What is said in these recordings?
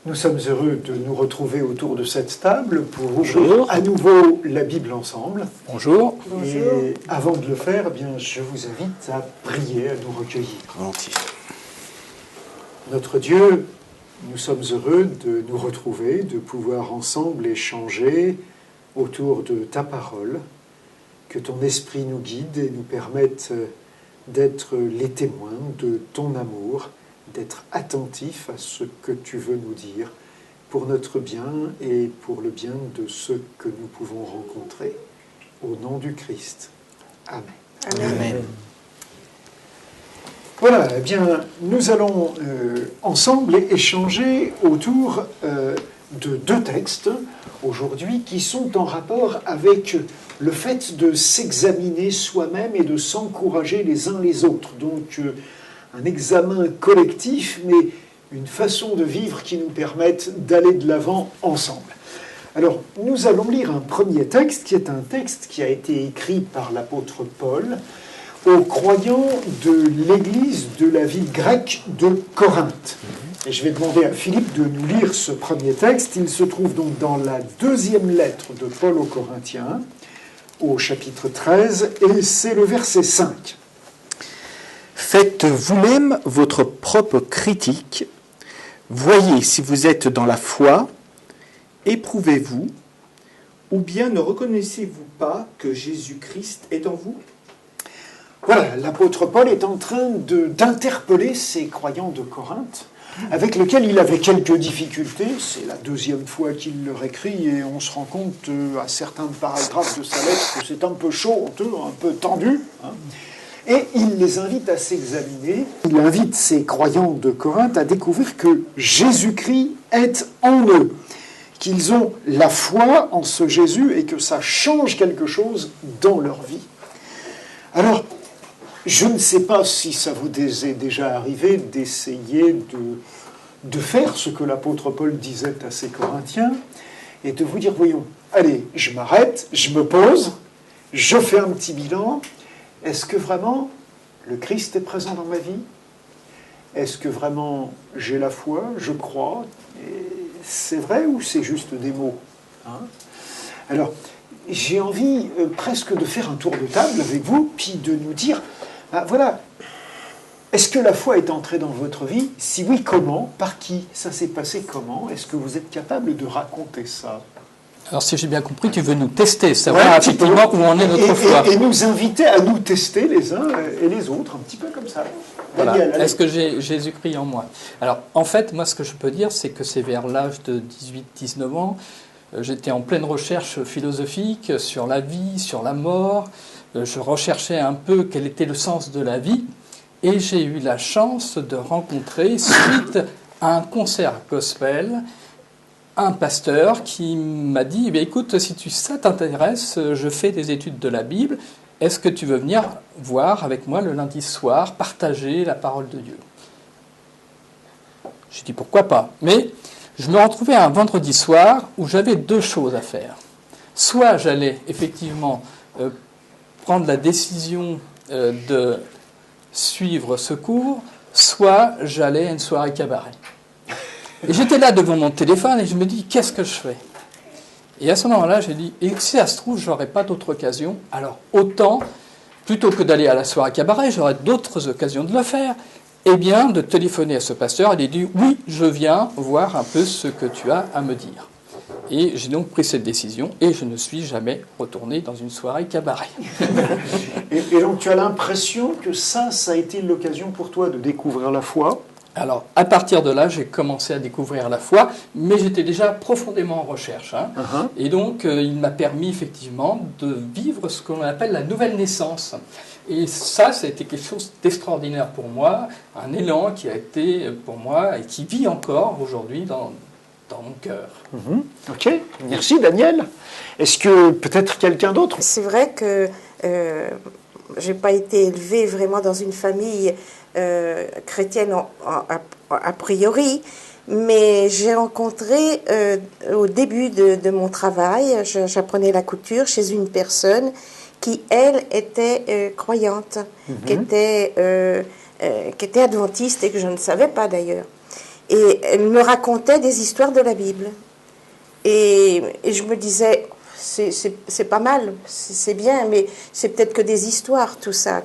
Nous sommes heureux de nous retrouver autour de cette table pour ouvrir à nouveau la Bible ensemble. Bonjour. Et avant de le faire, eh bien, je vous invite à prier, à nous recueillir. Volontiers. Notre Dieu, nous sommes heureux de nous retrouver, de pouvoir ensemble échanger autour de ta parole, que ton esprit nous guide et nous permette d'être les témoins de ton amour, d'être attentifs à ce que tu veux nous dire pour notre bien et pour le bien de ceux que nous pouvons rencontrer. Au nom du Christ. Amen. Amen. Voilà, eh bien, nous allons ensemble échanger autour de deux textes aujourd'hui qui sont en rapport avec le fait de s'examiner soi-même et de s'encourager les uns les autres. Donc, un examen collectif, mais une façon de vivre qui nous permette d'aller de l'avant ensemble. Alors, nous allons lire un premier texte qui est un texte qui a été écrit par l'apôtre Paul aux croyants de l'église de la ville grecque de Corinthe. Et je vais demander à Philippe de nous lire ce premier texte. Il se trouve donc dans la deuxième lettre de Paul aux Corinthiens, au chapitre 13, et c'est le verset 5. Faites vous-même votre propre critique. Voyez si vous êtes dans la foi. Éprouvez-vous. Ou bien ne reconnaissez-vous pas que Jésus-Christ est en vous ? Voilà, l'apôtre Paul est en train d'interpeller ces croyants de Corinthe, avec lesquels il avait quelques difficultés. C'est la deuxième fois qu'il leur écrit, et on se rend compte à certains paragraphes de sa lettre que c'est un peu chaud, un peu tendu. Et il les invite à s'examiner. Il invite ces croyants de Corinthe à découvrir que Jésus-Christ est en eux, qu'ils ont la foi en ce Jésus et que ça change quelque chose dans leur vie. Alors, je ne sais pas si ça vous est déjà arrivé d'essayer de faire ce que l'apôtre Paul disait à ses Corinthiens et de vous dire, voyons, allez, je m'arrête, je me pose, je fais un petit bilan. Est-ce que vraiment le Christ est présent dans ma vie ? Est-ce que vraiment j'ai la foi, je crois ? Et c'est vrai ou c'est juste des mots ? Alors, j'ai envie presque de faire un tour de table avec vous, puis de nous dire, voilà, est-ce que la foi est entrée dans votre vie ? Si oui, comment ? Par qui ? Ça s'est passé comment ? Est-ce que vous êtes capable de raconter ça ? Alors, si j'ai bien compris, tu veux nous tester, savoir effectivement où en est notre foi. Et nous inviter à nous tester les uns et les autres, un petit peu comme ça. Voilà. Daniel, est-ce que j'ai Jésus-Christ en moi ? Alors, en fait, moi, ce que je peux dire, c'est que c'est vers l'âge de 18-19 ans, j'étais en pleine recherche philosophique sur la vie, sur la mort. Je recherchais un peu quel était le sens de la vie. Et j'ai eu la chance de rencontrer, suite à un concert gospel, un pasteur qui m'a dit, eh écoute, si ça t'intéresse, je fais des études de la Bible, est-ce que tu veux venir voir avec moi le lundi soir, partager la parole de Dieu ? J'ai dit, pourquoi pas ? Mais je me retrouvais un vendredi soir où j'avais deux choses à faire. Soit j'allais effectivement prendre la décision de suivre ce cours, soit j'allais à une soirée cabaret. Et j'étais là devant mon téléphone et je me dis, qu'est-ce que je fais ? Et à ce moment-là, j'ai dit, et si ça se trouve, je n'aurai pas d'autre occasion, alors autant, plutôt que d'aller à la soirée cabaret, j'aurai d'autres occasions de le faire, eh bien, de téléphoner à ce pasteur et lui dire, oui, je viens voir un peu ce que tu as à me dire. Et j'ai donc pris cette décision et je ne suis jamais retourné dans une soirée cabaret. et donc tu as l'impression que ça a été l'occasion pour toi de découvrir la foi ? Alors, à partir de là, j'ai commencé à découvrir la foi, mais j'étais déjà profondément en recherche. Et donc, il m'a permis effectivement de vivre ce qu'on appelle la nouvelle naissance. Et ça a été quelque chose d'extraordinaire pour moi, un élan qui a été pour moi et qui vit encore aujourd'hui dans mon cœur. Ok, merci Daniel. Est-ce que peut-être quelqu'un d'autre ? C'est vrai que je n'ai pas été élevée vraiment dans une famille chrétienne a priori, mais j'ai rencontré au début de mon travail, j'apprenais la couture chez une personne qui, elle, était croyante, qui était adventiste et que je ne savais pas d'ailleurs. Et elle me racontait des histoires de la Bible. Et je me disais, c'est pas mal, c'est bien, mais c'est peut-être que des histoires, tout ça.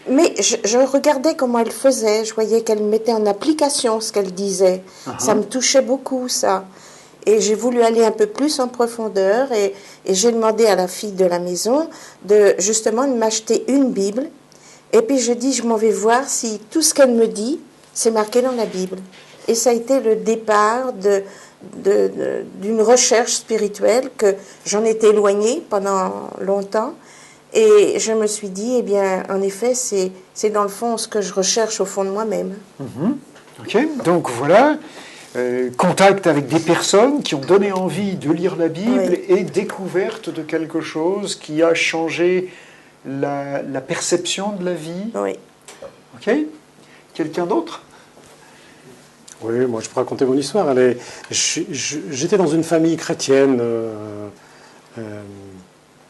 Mais je regardais comment elle faisait, je voyais qu'elle mettait en application ce qu'elle disait. Ça me touchait beaucoup, ça. Et j'ai voulu aller un peu plus en profondeur et j'ai demandé à la fille de la maison justement de m'acheter une Bible. Et puis je dis, je m'en vais voir si tout ce qu'elle me dit, c'est marqué dans la Bible. Et ça a été le départ d'une recherche spirituelle que j'en étais éloignée pendant longtemps. Et je me suis dit, eh bien, en effet, c'est dans le fond ce que je recherche au fond de moi-même. Ok, donc voilà, contact avec des personnes qui ont donné envie de lire la Bible et découverte de quelque chose qui a changé la perception de la vie. Oui. Ok, quelqu'un d'autre? Oui, moi je peux raconter mon histoire. J'étais dans une famille chrétienne,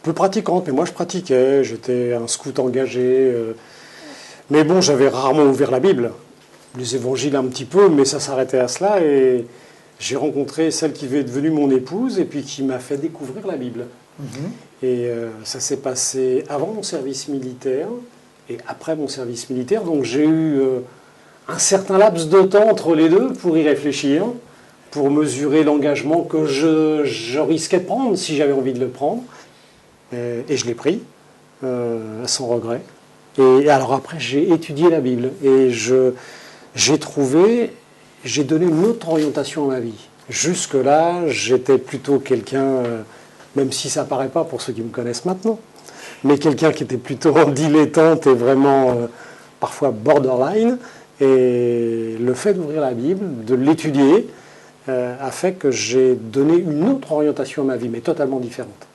peu pratiquante, mais moi je pratiquais. J'étais un scout engagé. Mais bon, j'avais rarement ouvert la Bible. Les évangiles un petit peu, mais ça s'arrêtait à cela. Et j'ai rencontré celle qui est devenue mon épouse et puis qui m'a fait découvrir la Bible. Et ça s'est passé avant mon service militaire et après mon service militaire. Donc j'ai eu un certain laps de temps entre les deux pour y réfléchir, pour mesurer l'engagement que je risquais de prendre si j'avais envie de le prendre. Et je l'ai pris, sans regret. Et alors après, j'ai étudié la Bible et j'ai donné une autre orientation à ma vie. Jusque-là, j'étais plutôt quelqu'un, même si ça ne paraît pas pour ceux qui me connaissent maintenant, mais quelqu'un qui était plutôt dilettante et vraiment parfois borderline. Et le fait d'ouvrir la Bible, de l'étudier, a fait que j'ai donné une autre orientation à ma vie, mais totalement différente.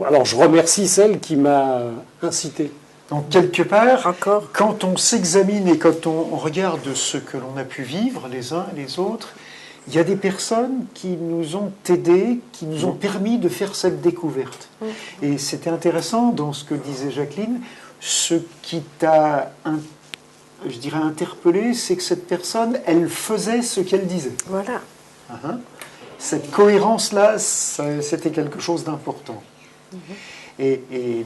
Alors je remercie celle qui m'a incité. Donc quelque part, Encore. quand on s'examine et quand on regarde ce que l'on a pu vivre les uns et les autres, il y a des personnes qui nous ont aidés, qui nous ont permis de faire cette découverte. Et c'était intéressant dans ce que disait Jacqueline, ce qui t'a, je dirais, interpellé, c'est que cette personne, elle faisait ce qu'elle disait. Voilà. Cette cohérence-là, c'était quelque chose d'important. Et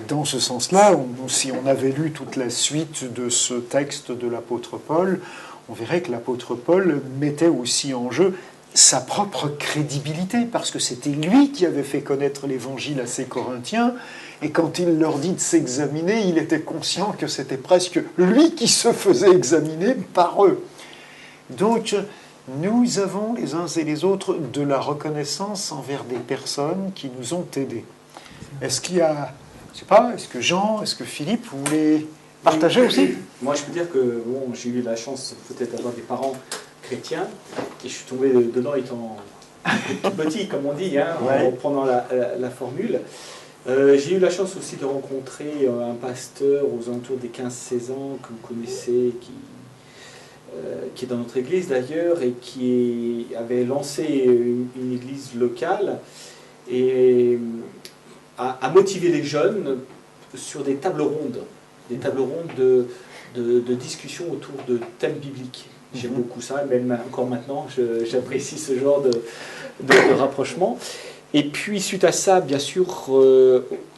dans ce sens-là, si on avait lu toute la suite de ce texte de l'apôtre Paul, on verrait que l'apôtre Paul mettait aussi en jeu sa propre crédibilité, parce que c'était lui qui avait fait connaître l'Évangile à ses Corinthiens, et quand il leur dit de s'examiner, il était conscient que c'était presque lui qui se faisait examiner par eux. Donc, nous avons les uns et les autres de la reconnaissance envers des personnes qui nous ont aidés. Est-ce qu'il y a, je sais pas, est-ce que Jean, est-ce que Philippe, vous voulez partager aussi? Moi, je peux dire que bon, j'ai eu la chance peut-être d'avoir des parents chrétiens et je suis tombé dedans étant tout petit, comme on dit, hein, en reprenant la formule. J'ai eu la chance aussi de rencontrer un pasteur aux alentours des 15-16 ans que vous connaissez, qui est dans notre église d'ailleurs et qui avait lancé une église locale et a motivé les jeunes sur des tables rondes de discussion autour de thèmes bibliques. J'aime beaucoup ça, même encore maintenant, j'apprécie ce genre de rapprochement. Et puis, suite à ça, bien sûr,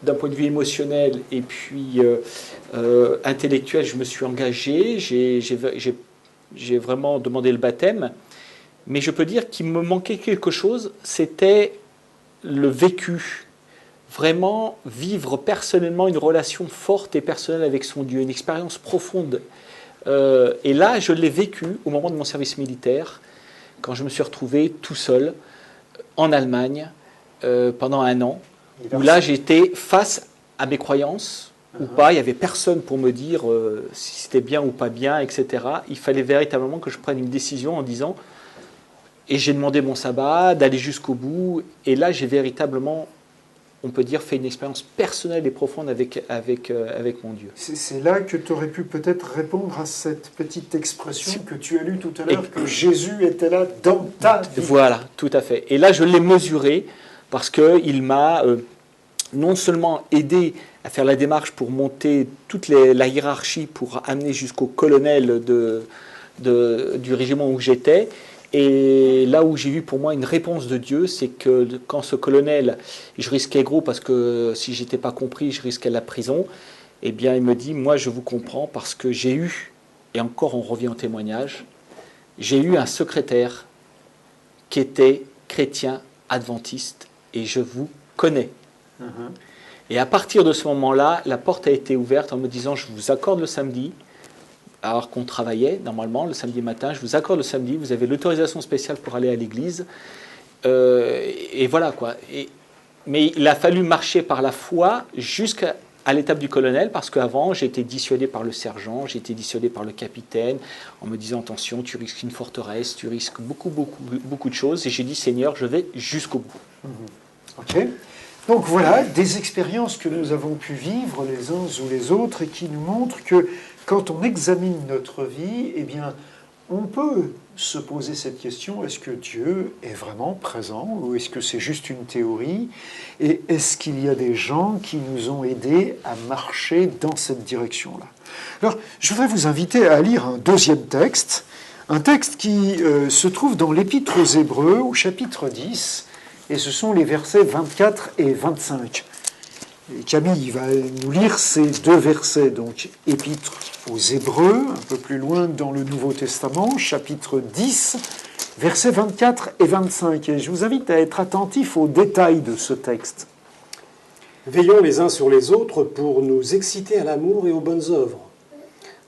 d'un point de vue émotionnel et puis intellectuel, je me suis engagé, j'ai vraiment demandé le baptême. Mais je peux dire qu'il me manquait quelque chose, c'était le vécu. Vraiment vivre personnellement une relation forte et personnelle avec son Dieu, une expérience profonde. Et là, je l'ai vécu au moment de mon service militaire, quand je me suis retrouvé tout seul en Allemagne pendant 1 an, où là j'étais face à mes croyances ou pas, il n'y avait personne pour me dire si c'était bien ou pas bien, etc. Il fallait véritablement que je prenne une décision en disant, et j'ai demandé mon sabbat, d'aller jusqu'au bout, et là j'ai véritablement, on peut dire, fait une expérience personnelle et profonde avec mon Dieu. C'est là que tu aurais pu peut-être répondre à cette petite expression que tu as lue tout à l'heure, que Jésus était là dans ta vie. Voilà, tout à fait. Et là, je l'ai mesuré parce qu'il m'a non seulement aidé à faire la démarche pour monter toute la hiérarchie, pour amener jusqu'au colonel du régiment où j'étais. Et là où j'ai eu pour moi une réponse de Dieu, c'est que quand ce colonel, je risquais gros parce que si j'étais pas compris, je risquais la prison, eh bien il me dit, moi je vous comprends parce que j'ai eu, et encore on revient au témoignage, j'ai eu un secrétaire qui était chrétien adventiste et je vous connais. Et à partir de ce moment-là, la porte a été ouverte en me disant, je vous accorde le samedi, alors qu'on travaillait normalement le samedi matin, je vous accorde le samedi, vous avez l'autorisation spéciale pour aller à l'église. Et voilà quoi. Mais il a fallu marcher par la foi jusqu'à l'étape du colonel, parce qu'avant j'ai été dissuadé par le sergent, j'ai été dissuadé par le capitaine, en me disant attention, tu risques une forteresse, tu risques beaucoup de choses. Et j'ai dit Seigneur, je vais jusqu'au bout. Ok. Donc voilà, des expériences que nous avons pu vivre les uns ou les autres et qui nous montrent que quand on examine notre vie, eh bien, on peut se poser cette question, est-ce que Dieu est vraiment présent ou est-ce que c'est juste une théorie? Et est-ce qu'il y a des gens qui nous ont aidés à marcher dans cette direction-là? Alors, je voudrais vous inviter à lire un deuxième texte, un texte qui se trouve dans l'Épître aux Hébreux, au chapitre 10, et ce sont les versets 24 et 25. Et Camille va nous lire ces deux versets, donc Épître aux Hébreux, un peu plus loin dans le Nouveau Testament, chapitre 10, versets 24 et 25. Et je vous invite à être attentif aux détails de ce texte. Veillons les uns sur les autres pour nous exciter à l'amour et aux bonnes œuvres.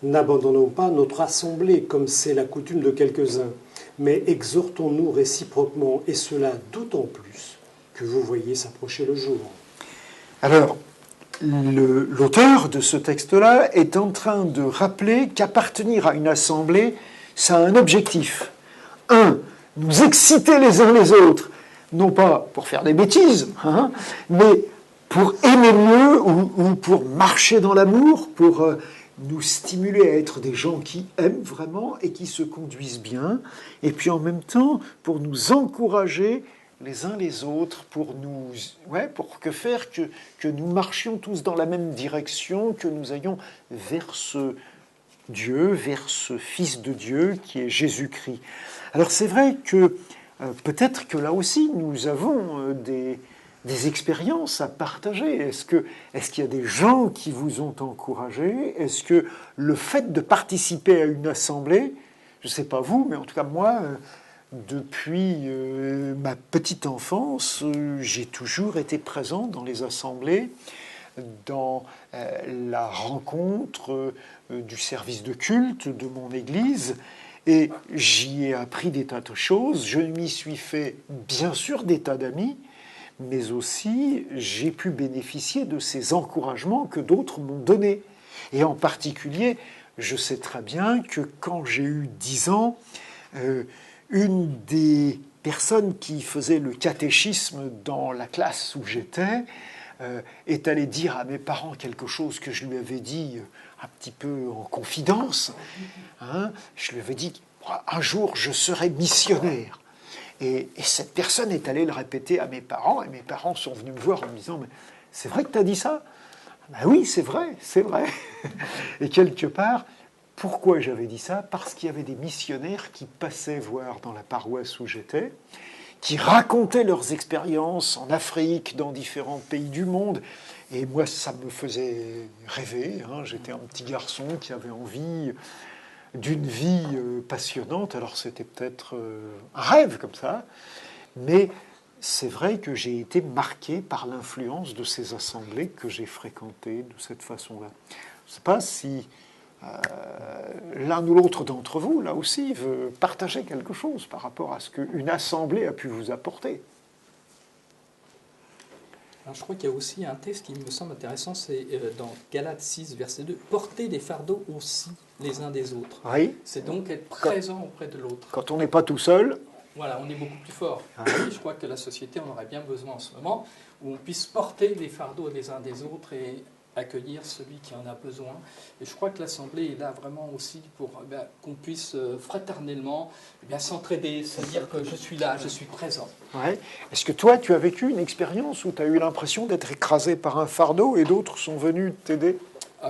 N'abandonnons pas notre assemblée comme c'est la coutume de quelques-uns, mais exhortons-nous réciproquement, et cela d'autant plus que vous voyez s'approcher le jour. Alors, l'auteur de ce texte-là est en train de rappeler qu'appartenir à une assemblée, ça a un objectif. Un, nous exciter les uns les autres, non pas pour faire des bêtises, mais pour aimer mieux ou pour marcher dans l'amour, pour nous stimuler à être des gens qui aiment vraiment et qui se conduisent bien, et puis en même temps pour nous encourager les uns les autres, pour que nous marchions tous dans la même direction, que nous ayons vers ce Dieu, vers ce Fils de Dieu qui est Jésus-Christ. Alors c'est vrai que peut-être que là aussi nous avons des expériences à partager. Est-ce qu'il y a des gens qui vous ont encouragé? Est-ce que le fait de participer à une assemblée, je ne sais pas vous, mais en tout cas moi, depuis ma petite enfance, j'ai toujours été présent dans les assemblées, dans la rencontre du service de culte de mon église, et j'y ai appris des tas de choses. Je m'y suis fait bien sûr des tas d'amis, mais aussi j'ai pu bénéficier de ces encouragements que d'autres m'ont donnés. Et en particulier, je sais très bien que quand j'ai eu 10 ans, une des personnes qui faisait le catéchisme dans la classe où j'étais est allée dire à mes parents quelque chose que je lui avais dit un petit peu en confidence. Je lui avais dit « Un jour, je serai missionnaire ». Et cette personne est allée le répéter à mes parents, et mes parents sont venus me voir en me disant « Mais c'est vrai que tu as dit ça ?» Ben oui, c'est vrai, c'est vrai. Et quelque part, pourquoi j'avais dit ça? Parce qu'il y avait des missionnaires qui passaient voir dans la paroisse où j'étais, qui racontaient leurs expériences en Afrique, dans différents pays du monde. Et moi, ça me faisait rêver. J'étais un petit garçon qui avait envie d'une vie passionnante. Alors c'était peut-être un rêve comme ça, mais c'est vrai que j'ai été marqué par l'influence de ces assemblées que j'ai fréquentées de cette façon-là. Je ne sais pas si l'un ou l'autre d'entre vous, là aussi, veut partager quelque chose par rapport à ce qu'une assemblée a pu vous apporter. Alors, je crois qu'il y a aussi un texte qui me semble intéressant, c'est dans Galates 6, verset 2, « Portez les fardeaux aussi les uns des autres ». Oui. C'est donc être présent auprès de l'autre. Quand on n'est pas tout seul. Voilà, on est beaucoup plus fort. Et je crois que la société en aurait bien besoin en ce moment, où on puisse porter les fardeaux les uns des autres et accueillir celui qui en a besoin. Et je crois que l'Assemblée est là vraiment aussi pour qu'on puisse fraternellement s'entraider, se dire que je suis là, je suis présent. Ouais. Est-ce que toi, tu as vécu une expérience où tu as eu l'impression d'être écrasé par un fardeau et d'autres sont venus t'aider?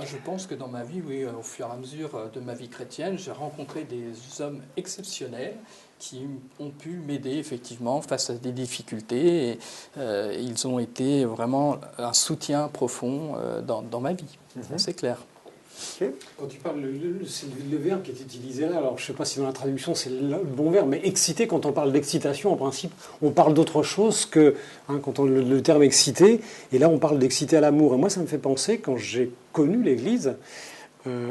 Je pense que dans ma vie, oui, au fur et à mesure de ma vie chrétienne, j'ai rencontré des hommes exceptionnels qui ont pu m'aider effectivement face à des difficultés. Et, ils ont été vraiment un soutien profond dans ma vie, c'est clair. Ok. Quand tu parles, c'est le verbe qui est utilisé là, alors je ne sais pas si dans la traduction c'est le bon verbe, mais excité, quand on parle d'excitation, en principe, on parle d'autre chose que quand on le terme excité, et là on parle d'excité à l'amour. Et moi ça me fait penser, quand j'ai connu l'Église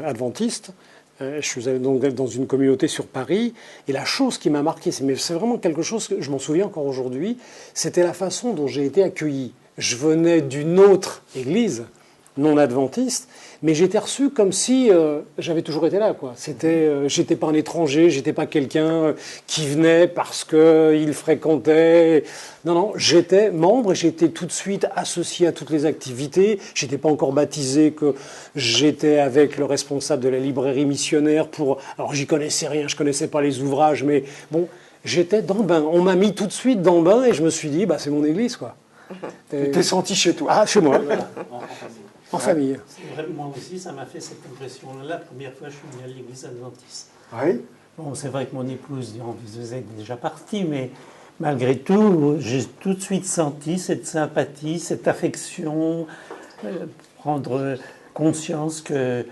adventiste, je suis donc dans une communauté sur Paris, et la chose qui m'a marqué, c'est vraiment quelque chose que je m'en souviens encore aujourd'hui, c'était la façon dont j'ai été accueilli. Je venais d'une autre église, non adventiste, mais j'étais reçu comme si j'avais toujours été là, quoi. J'étais pas un étranger, j'étais pas quelqu'un qui venait parce qu'il fréquentait. Non, j'étais membre et j'étais tout de suite associé à toutes les activités. J'étais pas encore baptisé, que j'étais avec le responsable de la librairie missionnaire alors j'y connaissais rien, je connaissais pas les ouvrages, mais bon, j'étais dans le bain. On m'a mis tout de suite dans le bain et je me suis dit, c'est mon église, quoi. Tu t'es senti chez toi. Ah, chez moi. En famille. C'est vrai, moi aussi, ça m'a fait cette impression-là. La première fois, je suis venu à l'église adventiste. Oui. Bon, c'est vrai que mon épouse, vous êtes déjà partie, mais malgré tout, j'ai tout de suite senti cette sympathie, cette affection, prendre conscience que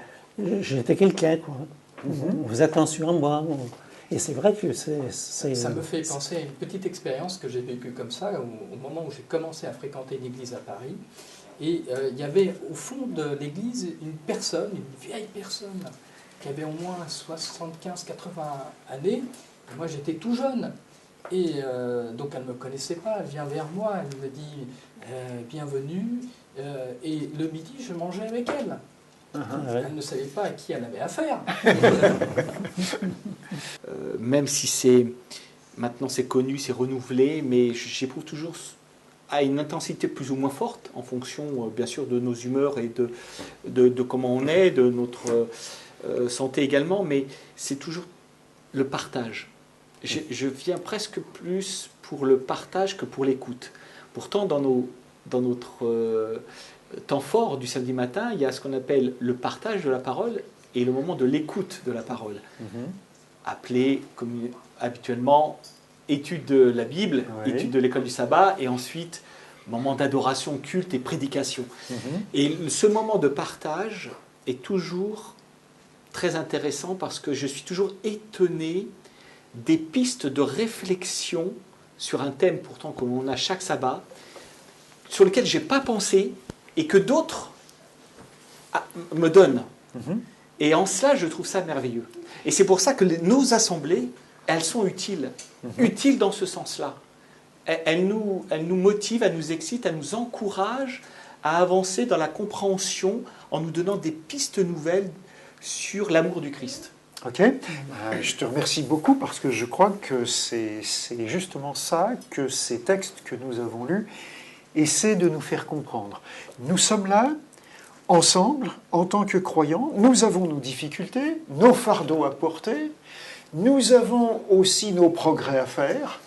j'étais quelqu'un, quoi. On faisait attention à moi. Et c'est vrai que Ça me fait penser à une petite expérience que j'ai vécue comme ça, au moment où j'ai commencé à fréquenter une église à Paris. Et il y avait au fond de l'église une vieille personne, qui avait au moins 75-80 années. Et moi, j'étais tout jeune. Et donc, elle ne me connaissait pas. Elle vient vers moi, elle me dit bienvenue. Et le midi, je mangeais avec elle. Elle ne savait pas à qui elle avait affaire. Même si maintenant c'est connu, c'est renouvelé, mais j'éprouve toujours à une intensité plus ou moins forte en fonction, bien sûr, de nos humeurs et de comment on est, de notre santé également, mais c'est toujours le partage. Je viens presque plus pour le partage que pour l'écoute. Pourtant, dans notre temps fort du samedi matin, il y a ce qu'on appelle le partage de la parole et le moment de l'écoute de la parole, appelé comme habituellement étude de la Bible, étude de l'école du sabbat, et ensuite moment d'adoration, culte et prédication. Et ce moment de partage est toujours très intéressant parce que je suis toujours étonné des pistes de réflexion sur un thème pourtant que l'on a chaque sabbat, sur lequel je n'ai pas pensé et que d'autres me donnent. Et en cela, je trouve ça merveilleux. Et c'est pour ça que nos assemblées, elles sont utiles. Utiles dans ce sens-là. Elles nous motivent, elles nous excitent, elles nous encouragent à avancer dans la compréhension en nous donnant des pistes nouvelles sur l'amour du Christ. Ok. Je te remercie beaucoup parce que je crois que c'est justement ça que ces textes que nous avons lus essaient de nous faire comprendre. Nous sommes là, ensemble, en tant que croyants, nous avons nos difficultés, nos fardeaux à porter, nous avons aussi nos progrès à faire,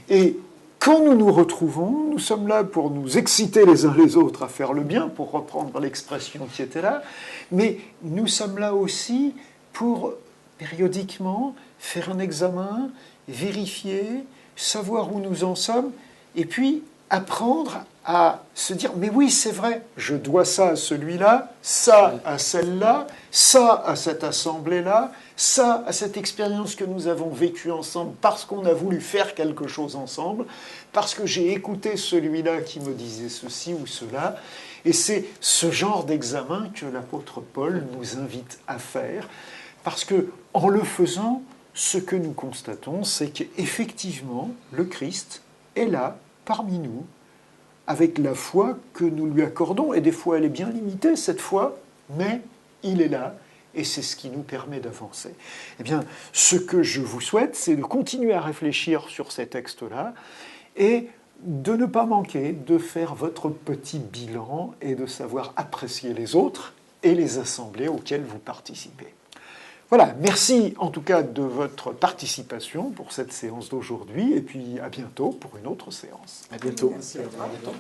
et quand nous nous retrouvons, nous sommes là pour nous exciter les uns les autres à faire le bien, pour reprendre l'expression qui était là, mais nous sommes là aussi pour périodiquement faire un examen, vérifier, savoir où nous en sommes, et puis apprendre à se dire, mais oui, c'est vrai, je dois ça à celui-là, ça à celle-là, ça à cette assemblée-là, ça à cette expérience que nous avons vécue ensemble parce qu'on a voulu faire quelque chose ensemble, parce que j'ai écouté celui-là qui me disait ceci ou cela. Et c'est ce genre d'examen que l'apôtre Paul nous invite à faire, parce que en le faisant, ce que nous constatons, c'est qu'effectivement, le Christ est là, parmi nous, avec la foi que nous lui accordons, et des fois elle est bien limitée cette foi, mais il est là, et c'est ce qui nous permet d'avancer. Eh bien, ce que je vous souhaite, c'est de continuer à réfléchir sur ces textes-là, et de ne pas manquer de faire votre petit bilan, et de savoir apprécier les autres et les assemblées auxquelles vous participez. Voilà, merci en tout cas de votre participation pour cette séance d'aujourd'hui, et puis à bientôt pour une autre séance. À bientôt. Merci. À bientôt.